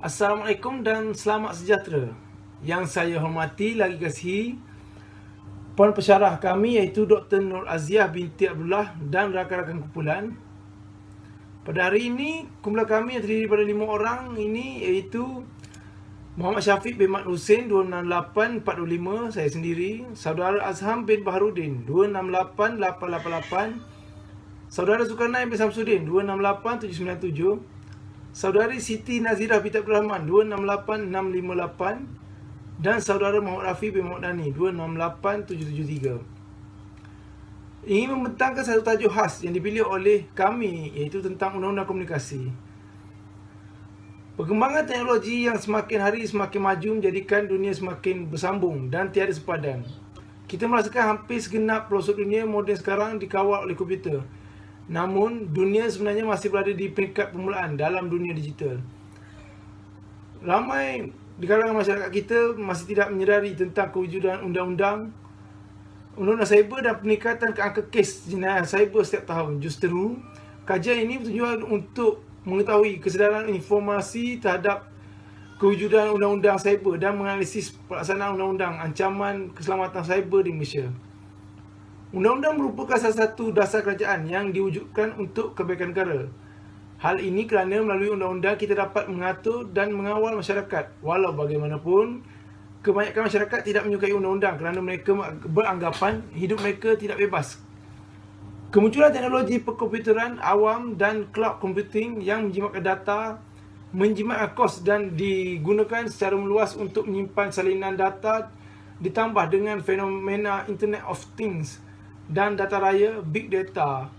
Assalamualaikum dan selamat sejahtera. Yang saya hormati lagi kasihi Puan Pensyarah kami iaitu Dr. Nur Aziah binti Abdullah dan rakan-rakan kumpulan. Pada hari ini, kumpulan kami yang terdiri daripada 5 orang ini iaitu Muhammad Syafiq bin Mat Hussein 268-425, saya sendiri. Saudara Azham bin Baharudin 268-888. Saudara Zulkarnain bin Samsudin 268-797. Saudari Siti Nazirah binti Abdul Rahman 268-658 dan saudara Muhammad Rafi bin Muhammad Dani 268-773. Ingin membentangkan satu tajuk khas yang dipilih oleh kami iaitu tentang Undang-Undang Komunikasi. Perkembangan teknologi yang semakin hari semakin maju menjadikan dunia semakin bersambung dan tiada sepadan. Kita merasakan hampir segenap pelosok dunia moden sekarang dikawal oleh komputer. Namun, dunia sebenarnya masih berada di peringkat permulaan dalam dunia digital. Ramai di kalangan masyarakat kita masih tidak menyedari tentang kewujudan undang-undang cyber dan peningkatan angka kes jenayah cyber setiap tahun. Justeru, kajian ini bertujuan untuk mengetahui kesedaran informasi terhadap kewujudan undang-undang cyber dan menganalisis pelaksanaan undang-undang ancaman keselamatan cyber di Malaysia. Undang-undang merupakan salah satu dasar kerajaan yang diwujudkan untuk kebaikan negara. Hal ini kerana melalui undang-undang kita dapat mengatur dan mengawal masyarakat. Walau bagaimanapun, kebanyakan masyarakat tidak menyukai undang-undang kerana mereka beranggapan hidup mereka tidak bebas. Kemunculan teknologi perkomputeran awam dan cloud computing yang menjimatkan data, menjimatkan kos dan digunakan secara meluas untuk menyimpan salinan data ditambah dengan fenomena Internet of Things dan data raya Big Data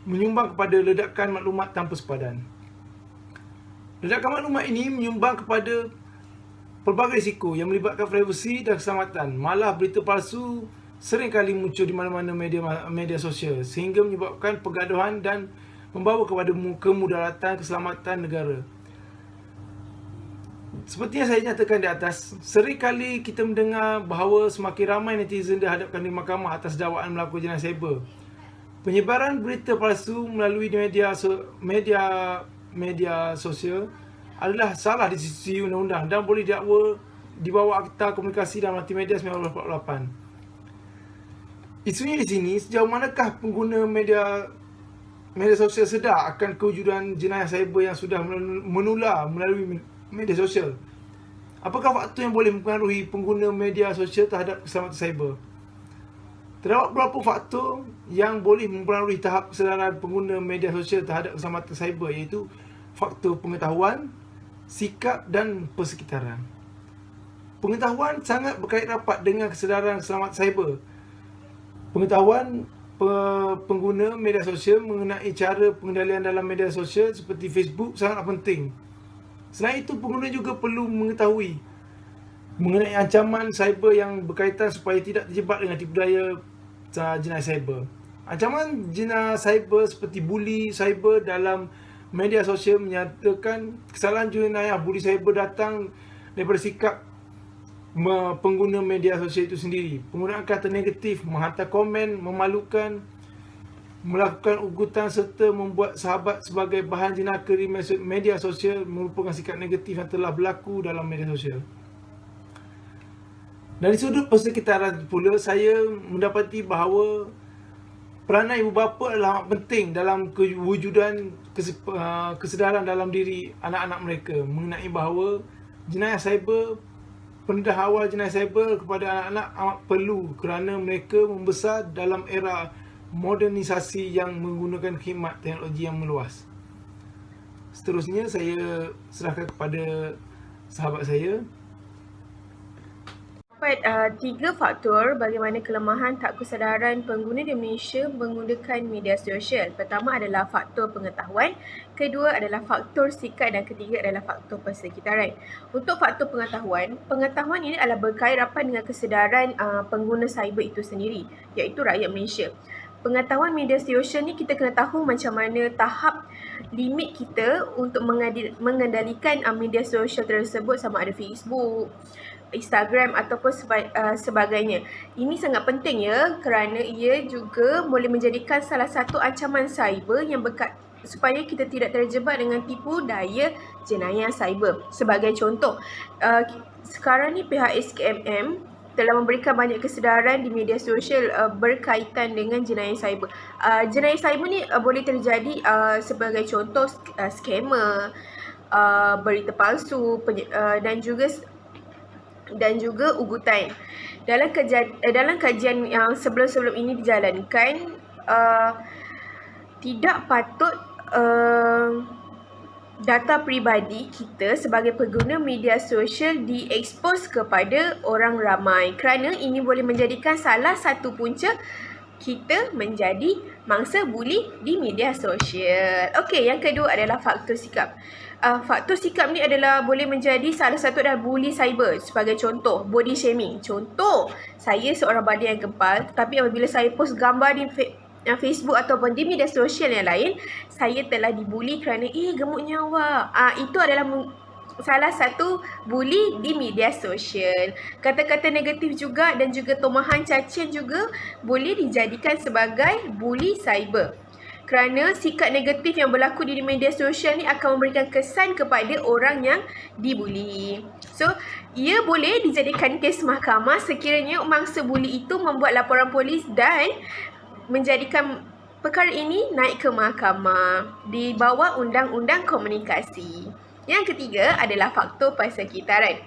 menyumbang kepada ledakan maklumat tanpa sepadan. Ledakan maklumat ini menyumbang kepada pelbagai risiko yang melibatkan privasi dan keselamatan. Malah berita palsu sering kali muncul di mana-mana media sosial sehingga menyebabkan pergaduhan dan membawa kepada kemudaratan keselamatan negara. Seperti yang saya nyatakan di atas, sering kali kita mendengar bahawa semakin ramai netizen dihadapkan di mahkamah atas dakwaan melakukan jenayah cyber. Penyebaran berita palsu melalui media sosial adalah salah di sisi undang-undang dan boleh didakwa di bawah Akta Komunikasi dan Multimedia 1948. Isunya di sini, sejauh manakah pengguna media sosial sedar akan kewujudan jenayah cyber yang sudah menular melalui media sosial? Apakah faktor yang boleh mempengaruhi pengguna media sosial terhadap keselamatan cyber? Terdapat beberapa faktor yang boleh mempengaruhi tahap kesedaran pengguna media sosial terhadap keselamatan cyber iaitu faktor pengetahuan, sikap dan persekitaran. Pengetahuan sangat berkait rapat dengan kesedaran keselamatan cyber. Pengetahuan pengguna media sosial mengenai cara pengendalian dalam media sosial seperti Facebook sangatlah penting. Selain itu, pengguna juga perlu mengetahui mengenai ancaman cyber yang berkaitan supaya tidak terjebak dengan tipu daya jenayah cyber. Ancaman jenayah cyber seperti buli cyber dalam media sosial menyatakan kesalahan jenayah buli cyber datang daripada sikap pengguna media sosial itu sendiri. Penggunaan kata negatif, menghantar komen memalukan, melakukan ugutan serta membuat sahabat sebagai bahan jenaka di media sosial merupakan sikap negatif yang telah berlaku dalam media sosial. Dari sudut persekitaran pula, saya mendapati bahawa peranan ibu bapa adalah amat penting dalam kewujudan kesedaran dalam diri anak-anak mereka mengenai bahawa jenayah cyber, pendedah awal jenayah cyber kepada anak-anak amat perlu kerana mereka membesar dalam era modernisasi yang menggunakan khidmat teknologi yang meluas. Seterusnya saya serahkan kepada sahabat saya. Dapat 3 faktor bagaimana kelemahan tak kesedaran pengguna di Malaysia menggunakan media sosial. Pertama adalah faktor pengetahuan, kedua adalah faktor sikap dan ketiga adalah faktor persekitaran. Untuk faktor pengetahuan ini adalah berkait rapat dengan kesedaran pengguna cyber itu sendiri, iaitu rakyat Malaysia. Pengetahuan media sosial ni kita kena tahu macam mana tahap limit kita untuk mengendalikan media sosial tersebut, sama ada Facebook, Instagram ataupun sebagainya. Ini sangat penting ya kerana ia juga boleh menjadikan salah satu ancaman cyber yang supaya kita tidak terjebak dengan tipu daya jenayah cyber. Sebagai contoh, sekarang ni pihak SKMM telah memberikan banyak kesedaran di media sosial berkaitan dengan jenayah cyber. Jenayah cyber ni boleh terjadi sebagai contoh scammer, berita palsu dan juga ugutan. Dalam kajian yang sebelum-sebelum ini dijalankan, tidak patut data peribadi kita sebagai pengguna media sosial diekspos kepada orang ramai, kerana ini boleh menjadikan salah satu punca kita menjadi mangsa buli di media sosial. Okey, yang kedua adalah faktor sikap. Faktor sikap ni adalah boleh menjadi salah satu adalah buli cyber. Sebagai contoh, body shaming. Contoh, saya seorang badan yang gempal, tapi apabila saya post gambar di Facebook ataupun di media sosial yang lain, saya telah dibuli kerana gemuknya awak. Itu adalah salah satu buli di media sosial. Kata-kata negatif juga dan juga tomahan cacian juga boleh dijadikan sebagai buli cyber. Kerana sikap negatif yang berlaku di media sosial ni akan memberikan kesan kepada orang yang dibuli. So, ia boleh dijadikan kes mahkamah sekiranya mangsa buli itu membuat laporan polis dan menjadikan perkara ini naik ke mahkamah di bawah Undang-Undang Komunikasi. Yang ketiga adalah faktor persekitaran.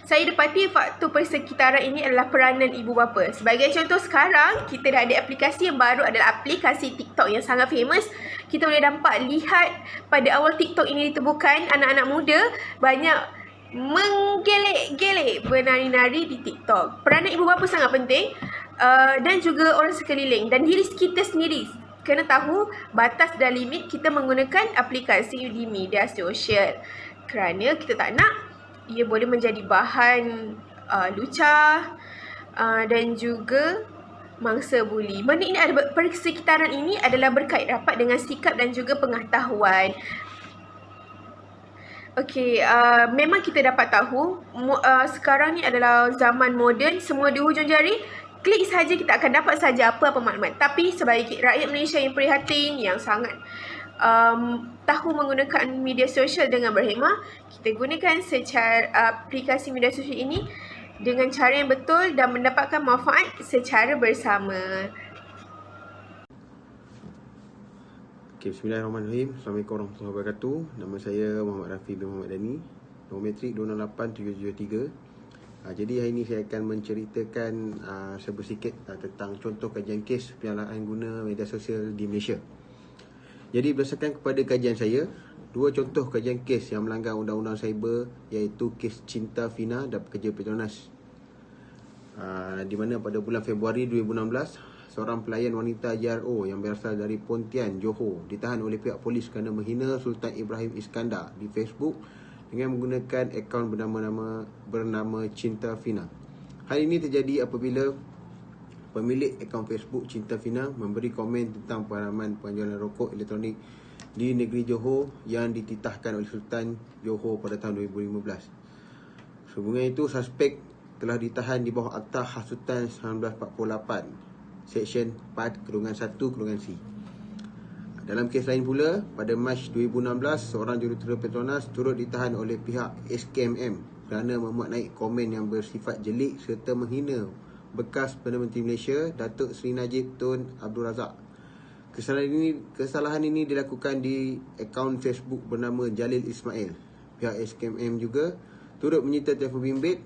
Saya dapati faktor persekitaran ini adalah peranan ibu bapa. Sebagai contoh, sekarang kita dah ada aplikasi yang baru adalah aplikasi TikTok yang sangat famous. Kita boleh lihat pada awal TikTok ini ditemukan, anak-anak muda banyak menggelek-gelek bernari-nari di TikTok. Peranan ibu bapa sangat penting, dan juga orang sekeliling dan diri kita sendiri kena tahu batas dan limit kita menggunakan aplikasi di media sosial, kerana kita tak nak ia boleh menjadi bahan lucah dan juga mangsa buli. Benda ini persekitaran ini adalah berkait rapat dengan sikap dan juga pengetahuan. Okey, memang kita dapat tahu sekarang ni adalah zaman moden, semua di hujung jari. Klik saja kita akan dapat saja apa maklumat. Tapi sebagai rakyat Malaysia yang prihatin, yang sangat tahu menggunakan media sosial dengan berhemah, kita gunakan secara aplikasi media sosial ini dengan cara yang betul dan mendapatkan manfaat secara bersama. Okay, bismillahirrahmanirrahim. Assalamualaikum warahmatullahi wabarakatuh. Nama saya Muhammad Rafi bin Muhammad Dani, nombor metrik 268773. Jadi hari ini saya akan menceritakan sedikit tentang contoh kajian kes penyalahan guna media sosial di Malaysia. Jadi berdasarkan kepada kajian saya, dua contoh kajian kes yang melanggar undang-undang cyber, iaitu kes Cinta Fina dan pekerja Petronas. Di mana pada bulan Februari 2016, seorang pelayan wanita JRO yang berasal dari Pontian, Johor ditahan oleh pihak polis kerana menghina Sultan Ibrahim Iskandar di Facebook dengan menggunakan akaun bernama Cinta Fina. Hal ini terjadi apabila pemilik akaun Facebook Cinta Fina memberi komen tentang pengalaman penjualan rokok elektronik di negeri Johor yang dititahkan oleh Sultan Johor pada tahun 2015. Sehubungan itu, suspek telah ditahan di bawah Akta Hasutan 1948, Seksyen 4-1-C. Dalam kes lain pula, pada Mac 2016, seorang jurutera Petronas turut ditahan oleh pihak SKMM kerana memuat naik komen yang bersifat jelik serta menghina bekas Perdana Menteri Malaysia, Datuk Seri Najib Tun Abdul Razak. Kesalahan ini dilakukan di akaun Facebook bernama Jalil Ismail. Pihak SKMM juga turut menyita telefon bimbit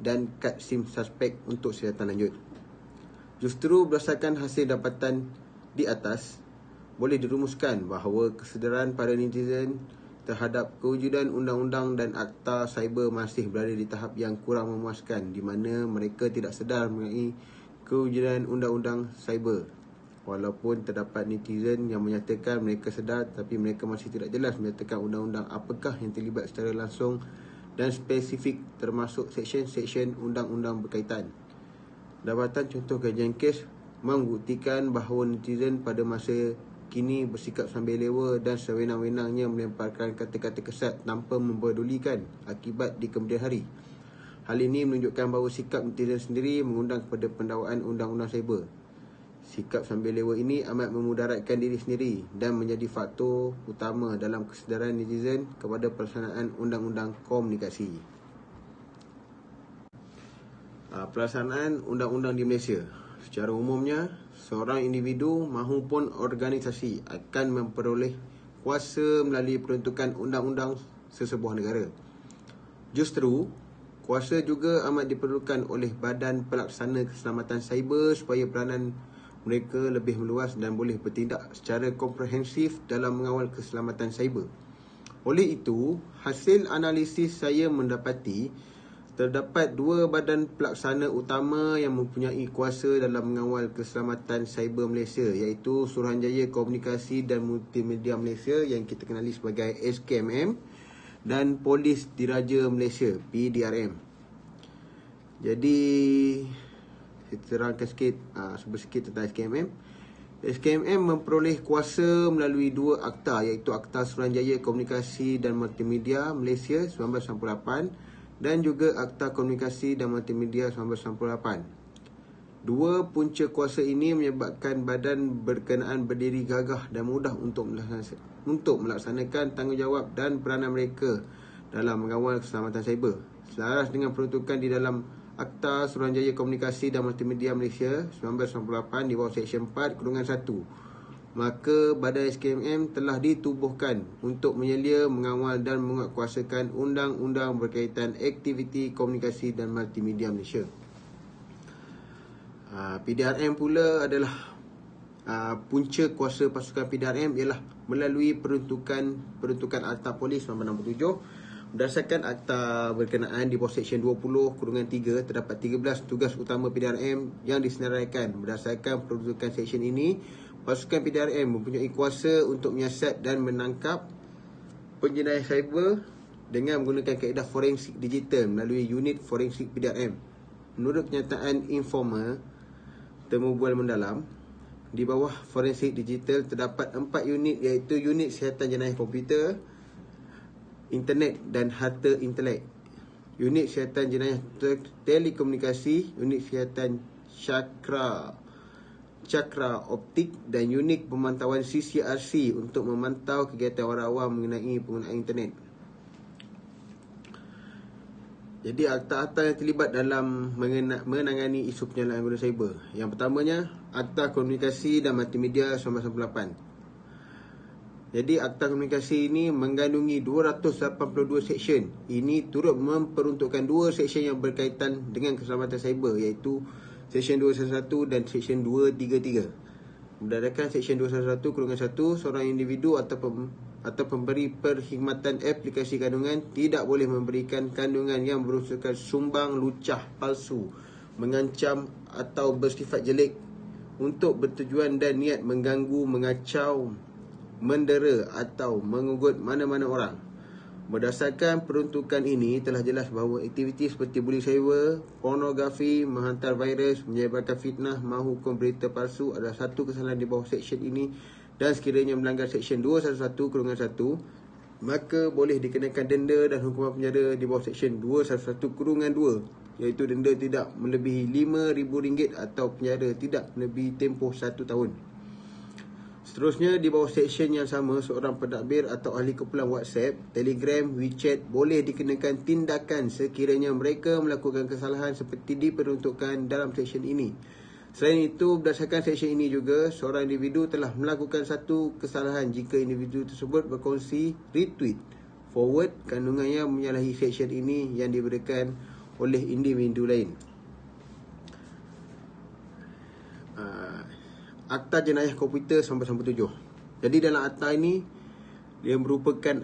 dan kad SIM suspek untuk siasatan lanjut. Justru berdasarkan hasil dapatan di atas, boleh dirumuskan bahawa kesedaran para netizen terhadap kewujudan undang-undang dan akta cyber masih berada di tahap yang kurang memuaskan, di mana mereka tidak sedar mengenai kewujudan undang-undang cyber. Walaupun terdapat netizen yang menyatakan mereka sedar, tapi mereka masih tidak jelas menyatakan undang-undang apakah yang terlibat secara langsung dan spesifik, termasuk seksyen-seksyen undang-undang berkaitan. Dapatan contoh kajian kes membuktikan bahawa netizen pada masa kini bersikap sambil lewa dan sewenang-wenangnya melemparkan kata-kata kesat tanpa mempedulikan akibat di kemudian hari. Hal ini menunjukkan bahawa sikap netizen sendiri mengundang kepada pendakwaan undang-undang cyber. Sikap sambil lewa ini amat memudaratkan diri sendiri dan menjadi faktor utama dalam kesedaran netizen kepada pelaksanaan undang-undang komunikasi. Pelaksanaan undang-undang di Malaysia. Secara umumnya, seorang individu mahupun organisasi akan memperoleh kuasa melalui peruntukan undang-undang sesebuah negara. Justru, kuasa juga amat diperlukan oleh Badan Pelaksana Keselamatan Cyber supaya peranan mereka lebih meluas dan boleh bertindak secara komprehensif dalam mengawal keselamatan cyber. Oleh itu, hasil analisis saya mendapati terdapat dua badan pelaksana utama yang mempunyai kuasa dalam mengawal keselamatan cyber Malaysia, iaitu Suruhanjaya Komunikasi dan Multimedia Malaysia yang kita kenali sebagai SKMM dan Polis Diraja Malaysia PDRM. Jadi kita terangkan sikit tentang SKMM. SKMM memperoleh kuasa melalui dua akta, iaitu Akta Suruhanjaya Komunikasi dan Multimedia Malaysia 1998 dan juga Akta Komunikasi dan Multimedia 1998. Dua punca kuasa ini menyebabkan badan berkenaan berdiri gagah dan mudah untuk melaksanakan tanggungjawab dan peranan mereka dalam mengawal keselamatan cyber. Selaras dengan peruntukan di dalam Akta Suruhanjaya Komunikasi dan Multimedia Malaysia 1998 di bawah Seksyen 4/1, maka Badan SKMM telah ditubuhkan untuk menyelia, mengawal dan menguatkuasakan undang-undang berkaitan aktiviti komunikasi dan multimedia Malaysia. PDRM pula adalah punca kuasa pasukan PDRM ialah melalui peruntukan Akta Polis 1967. Berdasarkan akta berkenaan di bawah Seksyen 20/3 terdapat 13 tugas utama PDRM yang disenaraikan. Berdasarkan peruntukan seksyen ini, pasukan PDRM mempunyai kuasa untuk menyiasat dan menangkap penjenayah cyber dengan menggunakan kaedah forensik digital melalui unit forensik PDRM. Menurut kenyataan informa temu bual mendalam, di bawah forensik digital terdapat 4 unit, iaitu unit siasatan jenayah komputer, internet dan harta intelek, unit siasatan jenayah telekomunikasi, unit siasatan cakra optik dan unit pemantauan CCRC untuk memantau kegiatan orang awam mengenai penggunaan internet. Jadi akta-akta yang terlibat dalam menangani isu penyalaan guna cyber. Yang pertamanya, Akta Komunikasi dan Multimedia 1998. Jadi Akta Komunikasi ini mengandungi 282 seksyen. Ini turut memperuntukkan dua seksyen yang berkaitan dengan keselamatan cyber, iaitu Seksyen 211 dan Seksyen 233. Berdasarkan Seksyen 211/1, seorang individu atau pemberi perkhidmatan aplikasi kandungan tidak boleh memberikan kandungan yang berunsurkan sumbang, lucah, palsu, mengancam atau bersifat jelek untuk bertujuan dan niat mengganggu, mengacau, mendera atau mengugut mana-mana orang. Berdasarkan peruntukan ini, telah jelas bahawa aktiviti seperti bullying cyber, pornografi, menghantar virus, menyebarkan fitnah, maupun berita palsu adalah satu kesalahan di bawah seksyen ini, dan sekiranya melanggar Seksyen 211/1, maka boleh dikenakan denda dan hukuman penjara di bawah Seksyen 211/2, iaitu denda tidak melebihi RM5,000 atau penjara tidak melebihi tempoh 1 tahun. Seterusnya, di bawah seksyen yang sama, seorang pentadbir atau ahli kumpulan WhatsApp, Telegram, WeChat boleh dikenakan tindakan sekiranya mereka melakukan kesalahan seperti diperuntukkan dalam seksyen ini. Selain itu, berdasarkan seksyen ini juga, seorang individu telah melakukan satu kesalahan jika individu tersebut berkongsi, retweet, forward kandungan yang menyalahi seksyen ini yang diberikan oleh individu lain. Akta Jenayah Komputer 1997. Jadi dalam akta ini, dia merupakan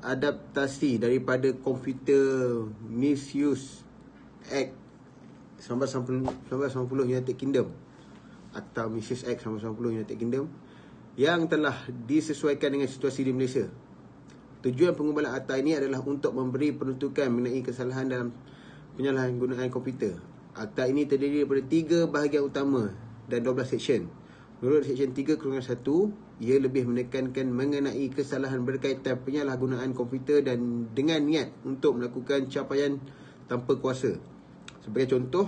adaptasi daripada Computer Misuse Act 1990 United Kingdom. Akta Misuse Act 1990 United Kingdom yang telah disesuaikan dengan situasi di Malaysia. Tujuan pengumpulan akta ini adalah untuk memberi peruntukan mengenai kesalahan dalam penyalahgunaan komputer. Akta ini terdiri daripada 3 bahagian utama dan 12 seksyen. Menurut Seksyen 3/1, ia lebih menekankan mengenai kesalahan berkaitan penyalahgunaan komputer dan dengan niat untuk melakukan capaian tanpa kuasa. Sebagai contoh,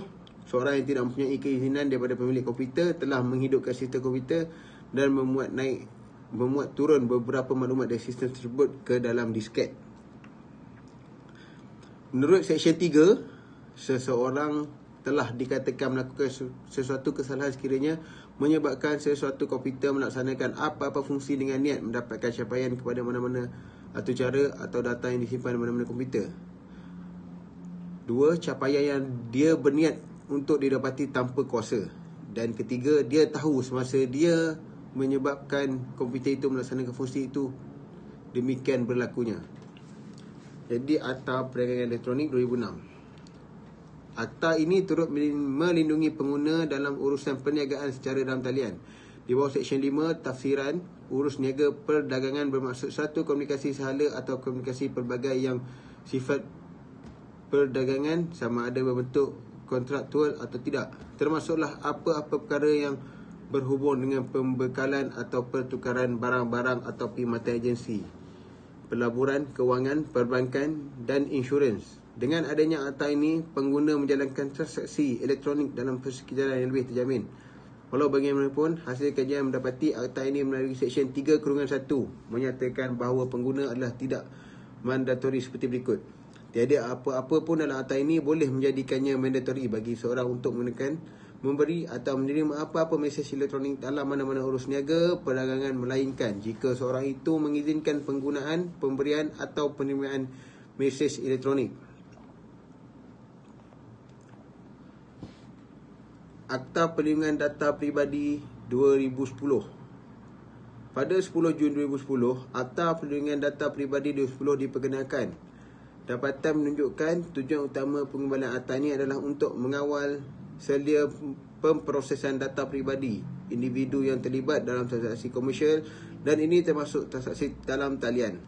seorang yang tidak mempunyai keizinan daripada pemilik komputer telah menghidupkan sistem komputer dan memuat turun beberapa maklumat dari sistem tersebut ke dalam disket. Menurut Seksyen 3, seseorang telah dikatakan melakukan sesuatu kesalahan sekiranya menyebabkan sesuatu komputer melaksanakan apa-apa fungsi dengan niat mendapatkan capaian kepada mana-mana atau cara atau data yang disimpan di mana-mana komputer. 2. Capaian yang dia berniat untuk didapati tanpa kuasa. Dan ketiga, dia tahu semasa dia menyebabkan komputer itu melaksanakan fungsi itu, demikian berlakunya. Jadi Akta Perdagangan Elektronik 2006. Akta ini turut melindungi pengguna dalam urusan perniagaan secara dalam talian. Di bawah Seksyen 5, tafsiran, urus niaga perdagangan bermaksud satu komunikasi sahala atau komunikasi pelbagai yang sifat perdagangan sama ada berbentuk kontraktual atau tidak. Termasuklah apa-apa perkara yang berhubung dengan pembekalan atau pertukaran barang-barang atau perkhidmatan agensi, pelaburan, kewangan, perbankan dan insurans. Dengan adanya akta ini, pengguna menjalankan transaksi elektronik dalam persekitaran yang lebih terjamin. Walau bagaimanapun, hasil kajian mendapati akta ini melalui Seksyen 3/1 menyatakan bahawa pengguna adalah tidak mandatori seperti berikut. Tiada apa-apa pun dalam akta ini boleh menjadikannya mandatori bagi seorang untuk menekan, memberi atau menerima apa-apa mesej elektronik dalam mana-mana urus niaga perdagangan, melainkan jika seorang itu mengizinkan penggunaan, pemberian atau penerimaan mesej elektronik. Akta Perlindungan Data Peribadi 2010. Pada 10 Jun 2010, Akta Perlindungan Data Peribadi 2010 diperkenalkan. Dapatan menunjukkan tujuan utama pengembalian akta ini adalah untuk mengawal selia pemprosesan data peribadi individu yang terlibat dalam transaksi komersial, dan ini termasuk transaksi dalam talian.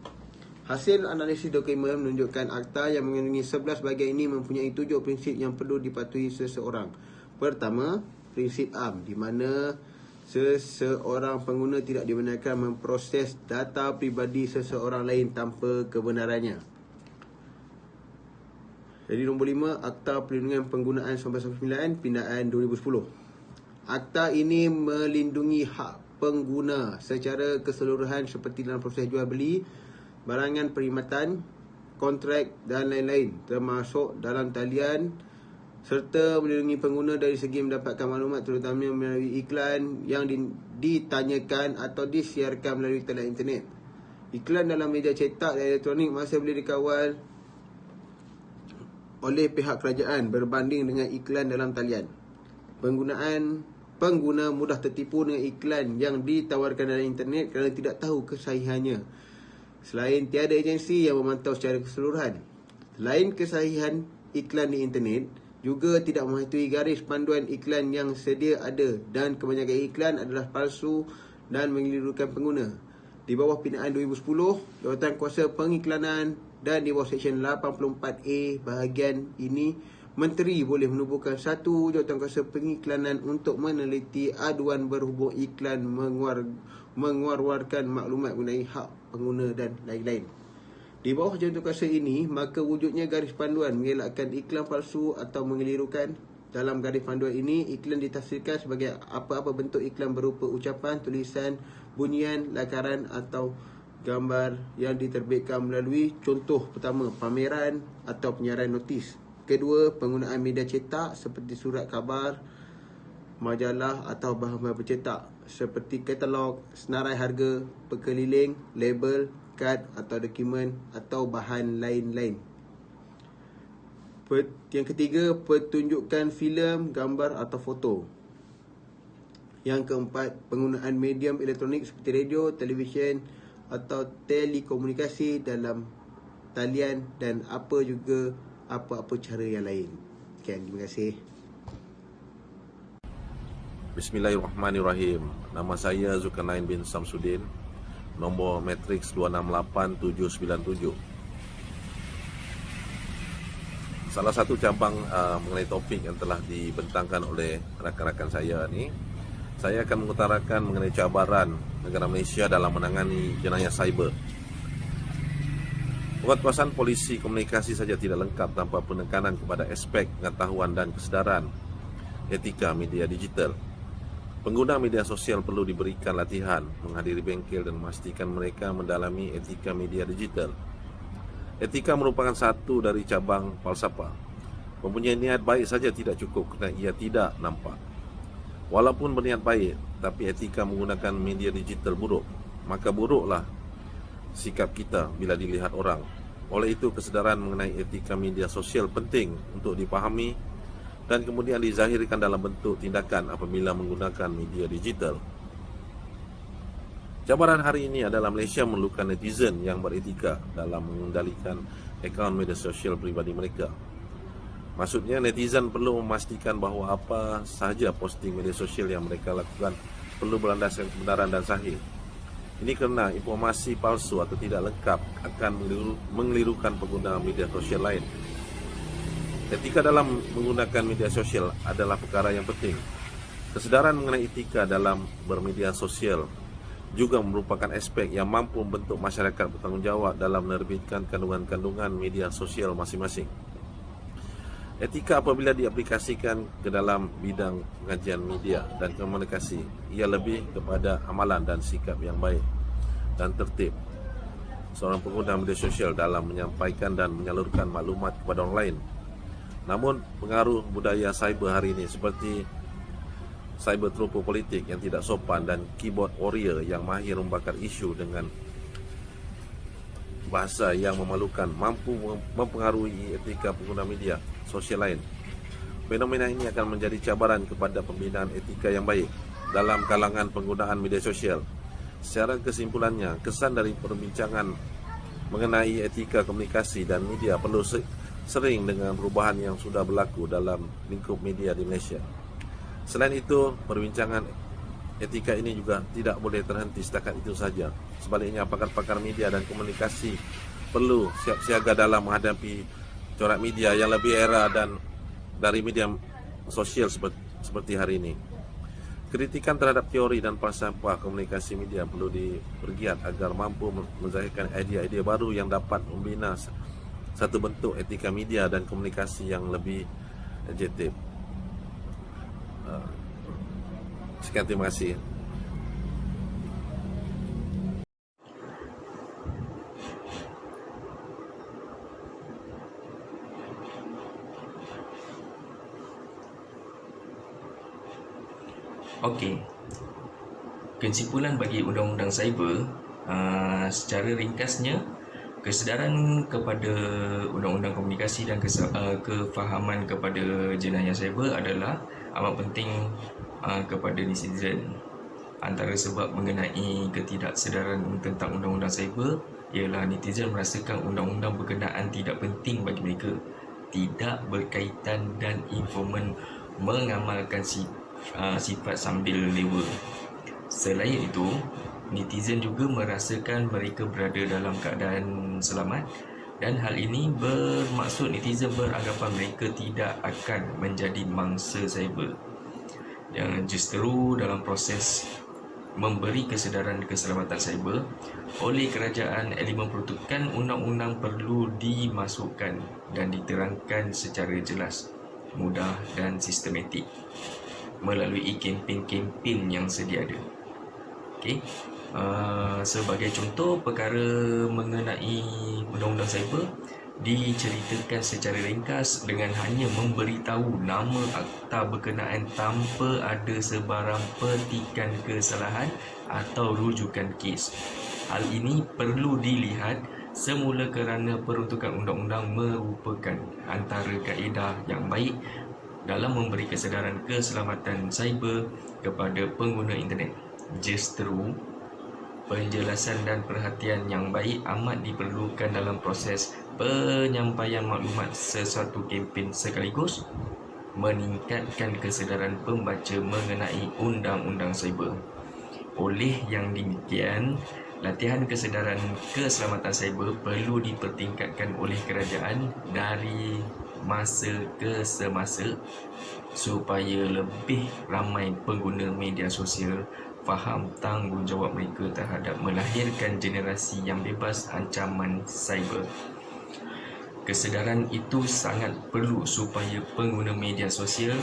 Hasil analisis dokumen menunjukkan akta yang mengandungi 11 bahagian ini mempunyai 7 prinsip yang perlu dipatuhi seseorang. Pertama, prinsip am, di mana seseorang pengguna tidak dibenarkan memproses data peribadi seseorang lain tanpa kebenarannya. Jadi nombor 5, Akta Perlindungan Penggunaan 1999 Pindaan 2010. Akta ini melindungi hak pengguna secara keseluruhan seperti dalam proses jual beli, barangan perkhidmatan, kontrak dan lain-lain, termasuk dalam talian, serta melindungi pengguna dari segi mendapatkan maklumat terutamanya melalui iklan yang ditanyakan atau disiarkan melalui talian internet. Iklan dalam media cetak dan elektronik masih boleh dikawal oleh pihak kerajaan berbanding dengan iklan dalam talian. Pengguna mudah tertipu dengan iklan yang ditawarkan dalam internet kerana tidak tahu kesahihannya. Selain tiada agensi yang memantau secara keseluruhan. Selain kesahihan iklan di internet, juga tidak mematuhi garis panduan iklan yang sedia ada, dan kebanyakan iklan adalah palsu dan mengelirukan pengguna. Di bawah Pindaan 2010, Jawatan Kuasa Pengiklanan, dan di bawah Seksyen 84A bahagian ini, Menteri boleh menubuhkan satu Jawatan Kuasa Pengiklanan untuk meneliti aduan berhubung iklan, mengeluarkan maklumat mengenai hak pengguna dan lain-lain. Di bawah jawatan kuasa ini, maka wujudnya garis panduan mengelakkan iklan palsu atau mengelirukan. Dalam garis panduan ini, iklan ditafsirkan sebagai apa-apa bentuk iklan berupa ucapan, tulisan, bunyian, lakaran atau gambar yang diterbitkan melalui contoh pertama, pameran atau penyiaran notis. Kedua, penggunaan media cetak seperti surat khabar, majalah atau bahan-bahan bercetak seperti katalog, senarai harga, pekeliling, label, kad atau dokumen atau bahan lain-lain. Yang ketiga, pertunjukan filem, gambar atau foto. Yang keempat, penggunaan medium elektronik seperti radio, televisyen atau telekomunikasi dalam talian dan apa-apa cara yang lain. Sekian, terima kasih. Bismillahirrahmanirrahim. Nama saya Zulkarnain bin Samsudin. Nombor matriks 268797. Salah satu cabang mengenai topik yang telah dibentangkan oleh rakan-rakan saya ni, saya akan mengutarakan mengenai cabaran negara Malaysia dalam menangani jenayah cyber. Penguatkuasaan polisi komunikasi saja tidak lengkap tanpa penekanan kepada aspek pengetahuan dan kesedaran etika media digital. Pengguna media sosial perlu diberikan latihan menghadiri bengkel dan memastikan mereka mendalami etika media digital. Etika merupakan satu dari cabang falsafah. Mempunyai niat baik saja tidak cukup kerana ia tidak nampak. Walaupun berniat baik, tapi etika menggunakan media digital buruk, maka buruklah sikap kita bila dilihat orang. Oleh itu, kesedaran mengenai etika media sosial penting untuk dipahami dan kemudian dizahirkan dalam bentuk tindakan apabila menggunakan media digital. Cabaran hari ini adalah Malaysia memerlukan netizen yang beretika dalam mengendalikan akaun media sosial pribadi mereka. Maksudnya, netizen perlu memastikan bahawa apa sahaja posting media sosial yang mereka lakukan perlu berlandaskan kebenaran dan sahih. Ini kerana informasi palsu atau tidak lengkap akan mengelirukan pengguna media sosial lain. Etika dalam menggunakan media sosial adalah perkara yang penting. Kesedaran mengenai etika dalam bermedia sosial juga merupakan aspek yang mampu membentuk masyarakat bertanggungjawab dalam menerbitkan kandungan-kandungan media sosial masing-masing. Etika apabila diaplikasikan ke dalam bidang pengajian media dan komunikasi, ia lebih kepada amalan dan sikap yang baik dan tertib seorang pengguna media sosial dalam menyampaikan dan menyalurkan maklumat kepada orang lain. Namun, pengaruh budaya cyber hari ini seperti cyber tropo politik yang tidak sopan dan keyboard warrior yang mahir membakar isu dengan bahasa yang memalukan mampu mempengaruhi etika pengguna media sosial lain. Fenomena ini akan menjadi cabaran kepada pembinaan etika yang baik dalam kalangan penggunaan media sosial. Secara kesimpulannya, kesan dari perbincangan mengenai etika komunikasi dan media perlu sering dengan perubahan yang sudah berlaku dalam lingkup media di Malaysia. Selain itu, perbincangan etika ini juga tidak boleh terhenti setakat itu saja. Sebaliknya, pakar-pakar media dan komunikasi perlu siap siaga dalam menghadapi corak media yang lebih era dan dari media sosial seperti hari ini. Kritikan terhadap teori dan falsafah komunikasi media perlu dipergiat agar mampu menzahirkan idea-idea baru yang dapat membina satu bentuk etika media dan komunikasi yang lebih objektif. Sekian, terima kasih. Okey. Kesimpulan bagi undang-undang cyber, secara ringkasnya, kesedaran kepada undang-undang komunikasi dan kefahaman kepada jenayah cyber adalah amat penting kepada netizen. Antara sebab mengenai ketidaksedaran tentang undang-undang cyber ialah netizen merasakan undang-undang berkenaan tidak penting bagi mereka, tidak berkaitan dan informan mengamalkan sifat sambil lewa. Selain itu, netizen juga merasakan mereka berada dalam keadaan selamat dan hal ini bermaksud netizen beranggapan mereka tidak akan menjadi mangsa cyber. Yang justru dalam proses memberi kesedaran keselamatan cyber oleh kerajaan, elemen peruntukan undang-undang perlu dimasukkan dan diterangkan secara jelas, mudah dan sistematik melalui kempen-kempen yang sedia ada. Okey. Sebagai contoh, perkara mengenai undang-undang cyber diceritakan secara ringkas dengan hanya memberitahu nama akta berkenaan tanpa ada sebarang petikan kesalahan atau rujukan kes. Hal ini perlu dilihat semula kerana peruntukan undang-undang merupakan antara kaedah yang baik dalam memberi kesedaran keselamatan cyber kepada pengguna internet. Justru penjelasan dan perhatian yang baik amat diperlukan dalam proses penyampaian maklumat sesuatu kempen sekaligus meningkatkan kesedaran pembaca mengenai undang-undang cyber. Oleh yang demikian, latihan kesedaran keselamatan cyber perlu dipertingkatkan oleh kerajaan dari masa ke semasa supaya lebih ramai pengguna media sosial faham tanggungjawab mereka terhadap melahirkan generasi yang bebas ancaman cyber. Kesedaran itu sangat perlu supaya pengguna media sosial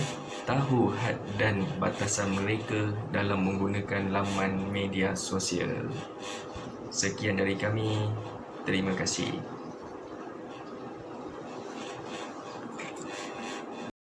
tahu had dan batasan mereka dalam menggunakan laman media sosial. Sekian dari kami. Terima kasih.